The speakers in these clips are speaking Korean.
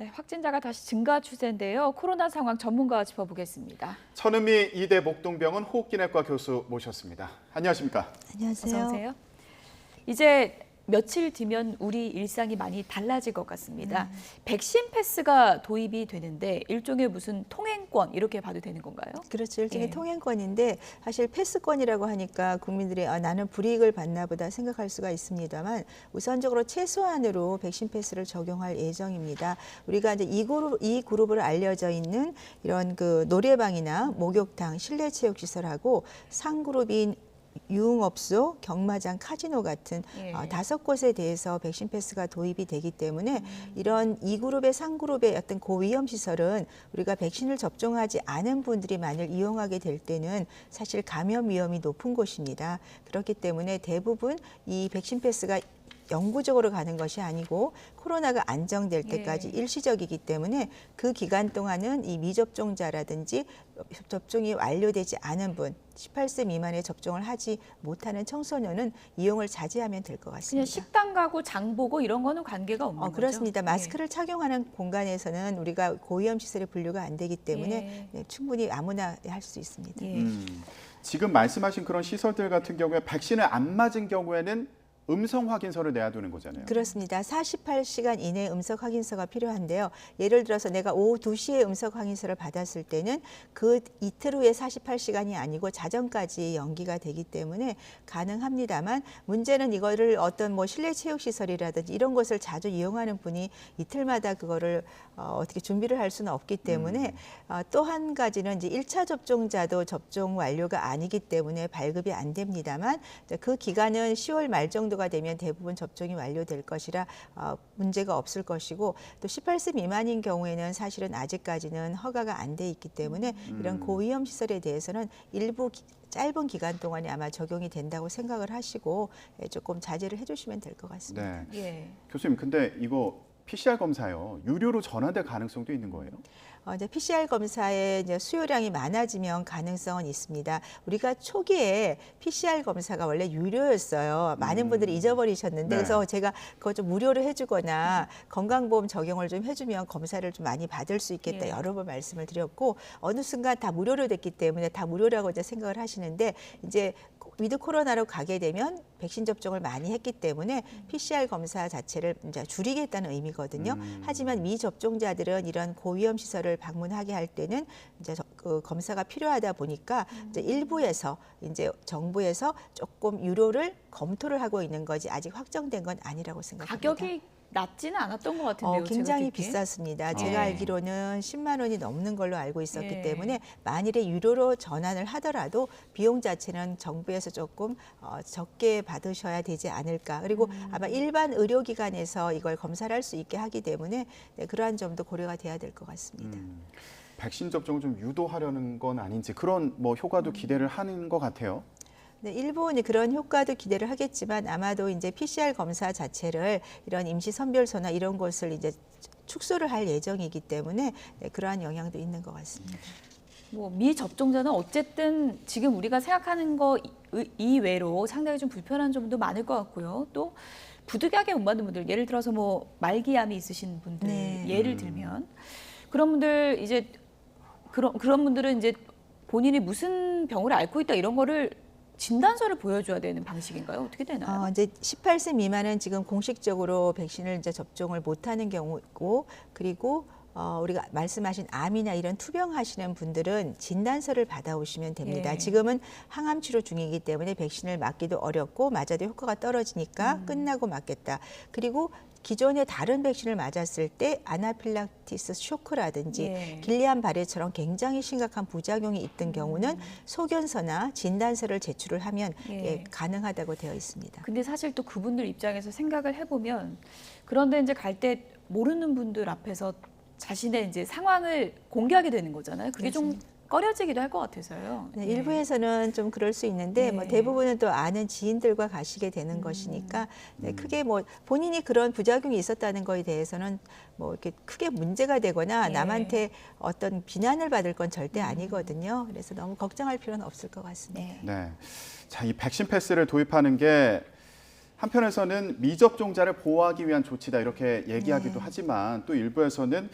네, 확진자가 다시 증가 추세인데요. 코로나 상황 전문가와 짚어보겠습니다. 천은미 이대 목동병원 호흡기내과 교수 모셨습니다. 안녕하십니까? 안녕하세요. 어서 오세요. 이제 며칠 뒤면 우리 일상이 많이 달라질 것 같습니다. 백신 패스가 도입이 되는데 일종의 무슨 통행권 이렇게 봐도 되는 건가요? 그렇죠. 일종의 예. 통행권인데 사실 패스권이라고 하니까 국민들이 나는 불이익을 받나 보다 생각할 수가 있습니다만 우선적으로 최소한으로 백신 패스를 적용할 예정입니다. 우리가 이제 이 그룹으로 알려져 있는 이런 그 노래방이나 목욕탕, 실내 체육시설하고 상그룹인 유흥업소, 경마장, 카지노 같은 예. 5곳에 대해서 백신 패스가 도입이 되기 때문에 이런 2그룹의 3그룹의 어떤 고위험 시설은 우리가 백신을 접종하지 않은 분들이 만일 이용하게 될 때는 사실 감염 위험이 높은 곳입니다. 그렇기 때문에 대부분 이 백신 패스가 영구적으로 가는 것이 아니고 코로나가 안정될 때까지 예. 일시적이기 때문에 그 기간 동안은 이 미접종자라든지 접종이 완료되지 않은 분, 18세 미만의 접종을 하지 못하는 청소년은 이용을 자제하면 될 것 그냥 같습니다. 식당 가고 장 보고 이런 거는 관계가 없는 거죠? 그렇습니다. 마스크를 착용하는 공간에서는 우리가 고위험 시설에 분류가 안 되기 때문에 예. 네, 충분히 아무나 할 수 있습니다. 예. 지금 말씀하신 그런 시설들 같은 경우에 백신을 안 맞은 경우에는 음성 확인서를 내야 되는 거잖아요. 그렇습니다. 48시간 이내 음성 확인서가 필요한데요. 예를 들어서 내가 오후 2시에 음성 확인서를 받았을 때는 그 이틀 후에 48시간이 아니고 자정까지 연기가 되기 때문에 가능합니다만 문제는 이거를 어떤 뭐 실내 체육 시설이라든지 이런 것을 자주 이용하는 분이 이틀마다 그거를 어떻게 준비를 할 수는 없기 때문에 또 한 가지는 이제 1차 접종자도 접종 완료가 아니기 때문에 발급이 안 됩니다만 그 기간은 10월 말 정도가 되면 대부분 접종이 완료될 것이라 문제가 없을 것이고 또 18세 미만인 경우에는 사실은 아직까지는 허가가 안 돼 있기 때문에 이런 고위험 시설에 대해서는 일부 짧은 기간 동안에 아마 적용이 된다고 생각을 하시고 조금 자제를 해주시면 될 것 같습니다. 네. 예. 교수님, 근데 이거 PCR 검사요. 유료로 전환될 가능성도 있는 거예요? 이제 PCR 검사의 이제 수요량이 많아지면 가능성은 있습니다. 우리가 초기에 PCR 검사가 원래 유료였어요. 많은 분들이 잊어버리셨는데 네. 그래서 제가 그거 좀 무료로 해주거나 건강보험 적용을 좀 해주면 검사를 좀 많이 받을 수 있겠다 예. 여러 번 말씀을 드렸고 어느 순간 다 무료로 됐기 때문에 다 무료라고 이제 생각을 하시는데 이제 위드 코로나로 가게 되면 백신 접종을 많이 했기 때문에 PCR 검사 자체를 이제 줄이겠다는 의미거든요. 하지만 미접종자들은 이런 고위험 시설을 방문하게 할 때는 이제 그 검사가 필요하다 보니까 이제 일부에서 이제 정부에서 조금 유료를 검토를 하고 있는 거지 아직 확정된 건 아니라고 생각합니다. 가격이 낮지는 않았던 것 같은데요. 굉장히 제가 듣기에. 비쌌습니다. 제가 어. 알기로는 10만 원이 넘는 걸로 알고 있었기 예. 때문에 만일에 유료로 전환을 하더라도 비용 자체는 정부에서 조금 적게 받으셔야 되지 않을까. 그리고 아마 일반 의료기관에서 이걸 검사를 할 수 있게 하기 때문에 네, 그러한 점도 고려가 돼야 될 것 같습니다. 백신 접종을 좀 유도하려는 건 아닌지 그런 뭐 효과도 기대를 하는 것 같아요. 네, 일본이 그런 효과도 기대를 하겠지만 아마도 이제 PCR 검사 자체를 이런 임시 선별소나 이런 곳을 이제 축소를 할 예정이기 때문에 네, 그러한 영향도 있는 것 같습니다. 뭐 미접종자는 어쨌든 지금 우리가 생각하는 거 이외로 상당히 좀 불편한 점도 많을 것 같고요. 또 부득이하게 못 받는 분들, 예를 들어서 뭐 말기암이 있으신 분들, 네. 예를 들면 그런 분들 이제 그런 분들은 이제 본인이 무슨 병을 앓고 있다 이런 거를 진단서를 보여줘야 되는 방식인가요? 어떻게 되나요? 이제 18세 미만은 지금 공식적으로 백신을 이제 접종을 못하는 경우고 그리고 우리가 말씀하신 암이나 이런 투병하시는 분들은 진단서를 받아오시면 됩니다. 예. 지금은 항암 치료 중이기 때문에 백신을 맞기도 어렵고 맞아도 효과가 떨어지니까 끝나고 맞겠다. 그리고 기존의 다른 백신을 맞았을 때 아나필락티스 쇼크라든지 예. 길리안 바레처럼 굉장히 심각한 부작용이 있던 경우는 소견서나 진단서를 제출을 하면 예. 가능하다고 되어 있습니다. 근데 사실 또 그분들 입장에서 생각을 해보면 그런데 이제 갈 때 모르는 분들 앞에서 자신의 이제 상황을 공개하게 되는 거잖아요. 그게 좀 꺼려지기도 할 것 같아서요. 네, 예. 일부에서는 좀 그럴 수 있는데 뭐 네. 대부분은 또 아는 지인들과 가시게 되는 것이니까 네, 크게 뭐 본인이 그런 부작용이 있었다는 거에 대해서는 뭐 이렇게 크게 문제가 되거나 네. 남한테 어떤 비난을 받을 건 절대 아니거든요. 그래서 너무 걱정할 필요는 없을 것 같습니다. 네. 네. 자, 이 백신 패스를 도입하는 게 한편에서는 미접종자를 보호하기 위한 조치다 이렇게 얘기하기도 하지만 또 일부에서는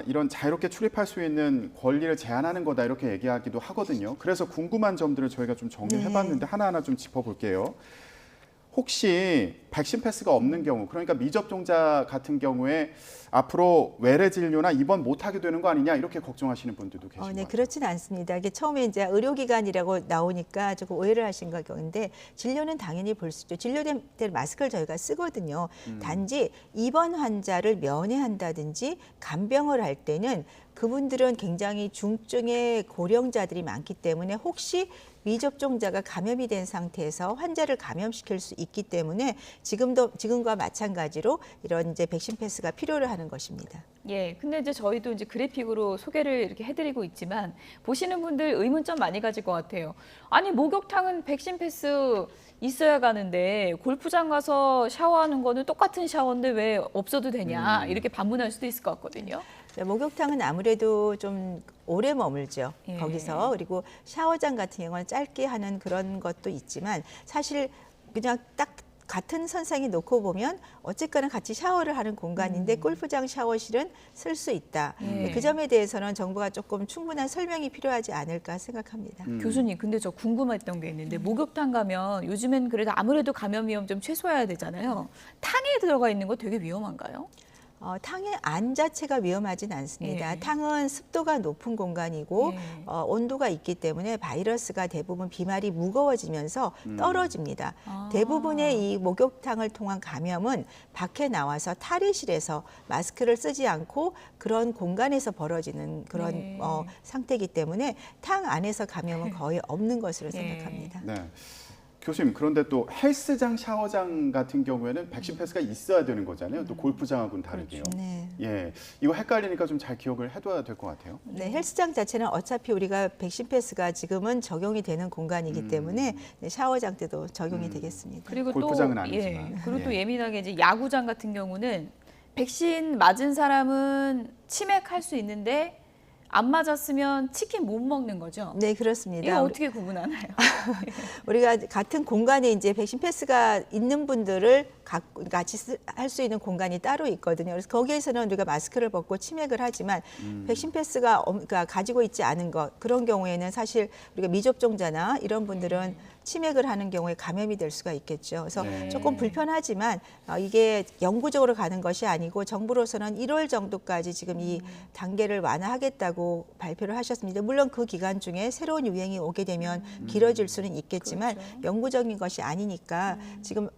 이런 자유롭게 출입할 수 있는 권리를 제한하는 거다 이렇게 얘기하기도 하거든요. 그래서 궁금한 점들을 저희가 좀 정리해봤는데 하나하나 좀 짚어볼게요. 혹시 백신 패스가 없는 경우, 그러니까 미접종자 같은 경우에 앞으로 외래 진료나 입원 못하게 되는 거 아니냐 이렇게 걱정하시는 분들도 계신 것 네, 같아요. 그렇지는 않습니다. 이게 처음에 이제 의료기관이라고 나오니까 조금 오해를 하신 건데 진료는 당연히 볼 수 있죠. 진료될 때 마스크를 저희가 쓰거든요. 단지 입원 환자를 면회한다든지 간병을 할 때는 그분들은 굉장히 중증의 고령자들이 많기 때문에 혹시 미접종자가 감염이 된 상태에서 환자를 감염시킬 수 있기 때문에 지금과 마찬가지로 이런 이제 백신 패스가 필요로 하는 것입니다. 예, 근데 이제 저희도 이제 그래픽으로 소개를 이렇게 해드리고 있지만 보시는 분들 의문점 많이 가질 것 같아요. 아니 목욕탕은 백신 패스 있어야 가는데 골프장 가서 샤워하는 거는 똑같은 샤워인데 왜 없어도 되냐 이렇게 반문할 수도 있을 것 같거든요. 네, 목욕탕은 아무래도 좀 오래 머물죠. 예. 거기서. 그리고 샤워장 같은 경우는 짧게 하는 그런 것도 있지만 사실 그냥 딱 같은 선상에 놓고 보면 어쨌거나 같이 샤워를 하는 공간인데 골프장 샤워실은 쓸 수 있다. 예. 그 점에 대해서는 정부가 조금 충분한 설명이 필요하지 않을까 생각합니다. 교수님, 근데 저 궁금했던 게 있는데 목욕탕 가면 요즘엔 그래도 아무래도 감염 위험 좀 최소화해야 되잖아요. 탕에 들어가 있는 거 되게 위험한가요? 탕의 안 자체가 위험하진 않습니다. 예. 탕은 습도가 높은 공간이고 예. 온도가 있기 때문에 바이러스가 대부분 비말이 무거워지면서 떨어집니다. 아. 대부분의 이 목욕탕을 통한 감염은 밖에 나와서 탈의실에서 마스크를 쓰지 않고 그런 공간에서 벌어지는 그런 네. 상태이기 때문에 탕 안에서 감염은 거의 없는 것으로 네. 생각합니다. 네. 교수님, 그런데 또 헬스장, 샤워장 같은 경우에는 백신 패스가 있어야 되는 거잖아요. 또 골프장하고는 다르게요. 네. 예, 이거 헷갈리니까 좀 잘 기억을 해둬야 될 것 같아요. 네, 헬스장 자체는 어차피 우리가 백신 패스가 지금은 적용이 되는 공간이기 때문에 네, 샤워장 때도 적용이 되겠습니다. 그리고 골프장은 또 아니지만. 그리고 또 예. 예민하게 이제 야구장 같은 경우는 백신 맞은 사람은 치맥할 수 있는데 안 맞았으면 치킨 못 먹는 거죠. 네, 그렇습니다. 이거 어떻게 구분하나요? 우리가 같은 공간에 이제 백신 패스가 있는 분들을 같이 할 수 있는 공간이 따로 있거든요. 그래서 거기에서는 우리가 마스크를 벗고 치맥을 하지만 백신 패스가 그러니까 가지고 있지 않은 것 그런 경우에는 사실 우리가 미접종자나 이런 분들은 치맥을 하는 경우에 감염이 될 수가 있겠죠. 그래서 네. 조금 불편하지만 이게 영구적으로 가는 것이 아니고 정부로서는 1월 정도까지 지금 이 단계를 완화하겠다고 발표를 하셨습니다. 물론 그 기간 중에 새로운 유행이 오게 되면 길어질 수는 있겠지만 그렇죠. 영구적인 것이 아니니까 지금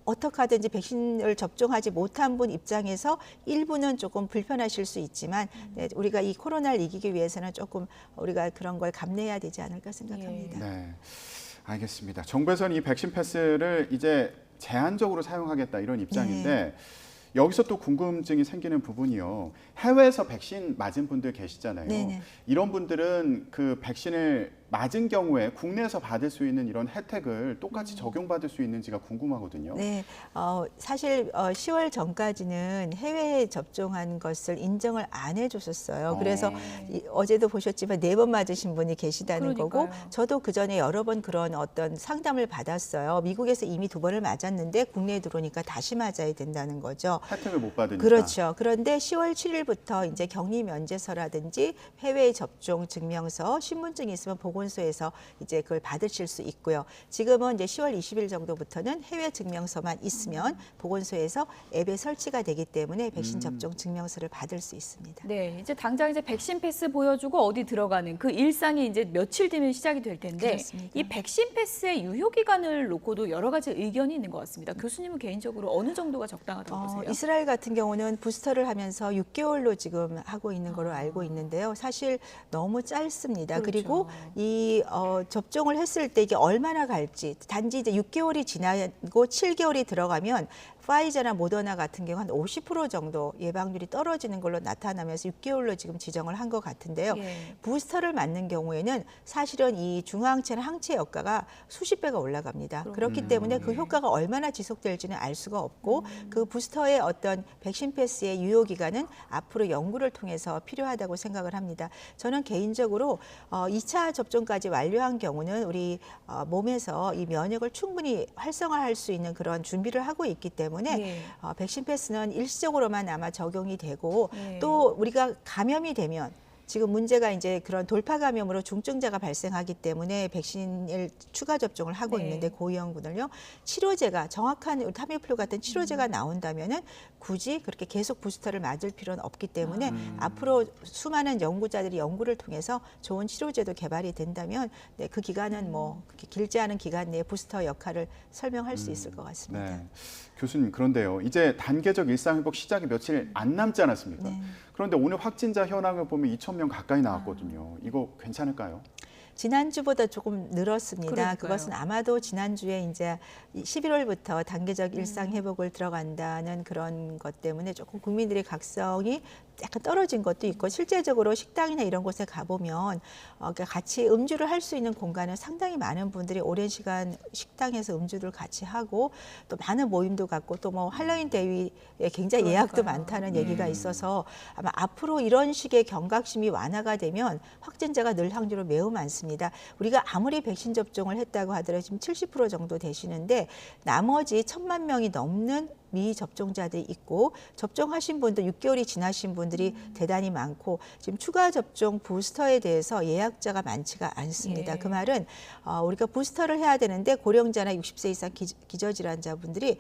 어떻게 하든지 백신을 접종하지 못한 분 입장에서 일부는 조금 불편하실 수 있지만 네, 우리가 이 코로나를 이기기 위해서는 조금 우리가 그런 걸 감내해야 되지 않을까 생각합니다. 네, 알겠습니다. 정부에서는 이 백신 패스를 이제 제한적으로 사용하겠다 이런 입장인데 여기서 또 궁금증이 생기는 부분이요. 해외에서 백신 맞은 분들 계시잖아요. 네네. 이런 분들은 그 백신을 맞은 경우에 국내에서 받을 수 있는 이런 혜택을 똑같이 적용받을 수 있는지가 궁금하거든요. 네, 사실 10월 전까지는 해외에 접종한 것을 인정을 안 해줬었어요. 그래서 어제도 보셨지만 4번 맞으신 분이 계시다는 거고, 그러니까요. 저도 그 전에 여러 번 그런 어떤 상담을 받았어요. 미국에서 이미 2번을 맞았는데 국내에 들어오니까 다시 맞아야 된다는 거죠. 혜택을 못 받으니까. 그렇죠. 그런데 10월 7일부터 이제 격리 면제서라든지 해외 접종 증명서, 신분증이 있으면 보건소에서 이제 그걸 받으실 수 있고요. 지금은 이제 10월 20일 정도부터는 해외 증명서만 있으면 보건소에서 앱에 설치가 되기 때문에 백신 접종 증명서를 받을 수 있습니다. 네, 이제 당장 이제 백신 패스 보여주고 어디 들어가는 그 일상이 이제 며칠 뒤면 시작이 될 텐데 그렇습니다. 이 백신 패스의 유효 기간을 놓고도 여러 가지 의견이 있는 것 같습니다. 교수님은 개인적으로 어느 정도가 적당하다고 보세요? 이스라엘 같은 경우는 부스터를 하면서 6개월로 지금 하고 있는 걸로 알고 있는데요. 사실 너무 짧습니다. 그렇죠. 그리고 이 접종을 했을 때 이게 얼마나 갈지 단지 이제 6개월이 지나고 7개월이 들어가면 파이저나 모더나 같은 경우 한 50% 정도 예방률이 떨어지는 걸로 나타나면서 6개월로 지금 지정을 한 것 같은데요. 예. 부스터를 맞는 경우에는 사실은 이 중화항체나 항체 효과가 수십 배가 올라갑니다. 그렇기 때문에 그 효과가 얼마나 지속될지는 알 수가 없고 그 부스터의 어떤 백신 패스의 유효 기간은 앞으로 연구를 통해서 필요하다고 생각을 합니다. 저는 개인적으로 2차 접종까지 완료한 경우는 우리 몸에서 이 면역을 충분히 활성화할 수 있는 그런 준비를 하고 있기 때문에 예. 백신 패스는 일시적으로만 아마 적용이 되고 예. 또 우리가 감염이 되면 지금 문제가 이제 그런 돌파 감염으로 중증자가 발생하기 때문에 백신을 추가 접종을 하고 네. 있는데 고위험군을요. 치료제가 정확한 타미플루 같은 치료제가 나온다면은 굳이 그렇게 계속 부스터를 맞을 필요는 없기 때문에 앞으로 수많은 연구자들이 연구를 통해서 좋은 치료제도 개발이 된다면 네, 그 기간은 뭐 그렇게 길지 않은 기간 내에 부스터 역할을 설명할 수 있을 것 같습니다. 네. 교수님 그런데요. 이제 단계적 일상회복 시작이 며칠 안 남지 않았습니까? 네. 그런데 오늘 확진자 현황을 보면 2,000명 가까이 나왔거든요. 이거 괜찮을까요? 지난주보다 조금 늘었습니다. 그러니까요. 그것은 아마도 지난주에 이제 11월부터 단계적 일상 회복을 들어간다는 그런 것 때문에 조금 국민들의 각성이 약간 떨어진 것도 있고 실제적으로 식당이나 이런 곳에 가보면 그러니까 같이 음주를 할 수 있는 공간은 상당히 많은 분들이 오랜 시간 식당에서 음주를 같이 하고 또 많은 모임도 갖고 또 뭐 할로윈 대위에 굉장히 예약도 그러니까요. 많다는 얘기가 있어서 아마 앞으로 이런 식의 경각심이 완화가 되면 확진자가 늘 확률은 매우 많습니다. 우리가 아무리 백신 접종을 했다고 하더라도 지금 70% 정도 되시는데 나머지 1,000만 명이 넘는 미접종자들이 있고 접종하신 분도 6개월이 지나신 분들이 대단히 많고 지금 추가 접종 부스터에 대해서 예약자가 많지가 않습니다. 예. 그 말은 우리가 부스터를 해야 되는데 고령자나 60세 이상 기저질환자분들이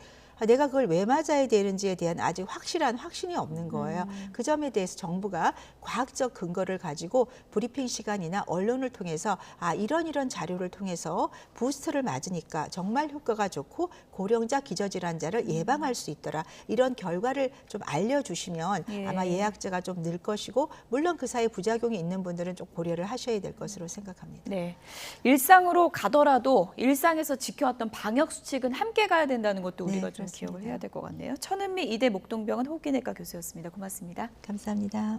내가 그걸 왜 맞아야 되는지에 대한 아직 확실한 확신이 없는 거예요. 그 점에 대해서 정부가 과학적 근거를 가지고 브리핑 시간이나 언론을 통해서 이런 자료를 통해서 부스터를 맞으니까 정말 효과가 좋고 고령자 기저질환자를 예방할 수 있더라. 이런 결과를 좀 알려주시면 예. 아마 예약자가 좀 늘 것이고 물론 그 사이에 부작용이 있는 분들은 좀 고려를 하셔야 될 것으로 생각합니다. 네. 일상으로 가더라도 일상에서 지켜왔던 방역 수칙은 함께 가야 된다는 것도 네, 우리가 좀 그렇습니다. 기억을 해야 될 것 같네요. 천은미 이대 목동병원 호흡기내과 교수였습니다. 고맙습니다. 감사합니다.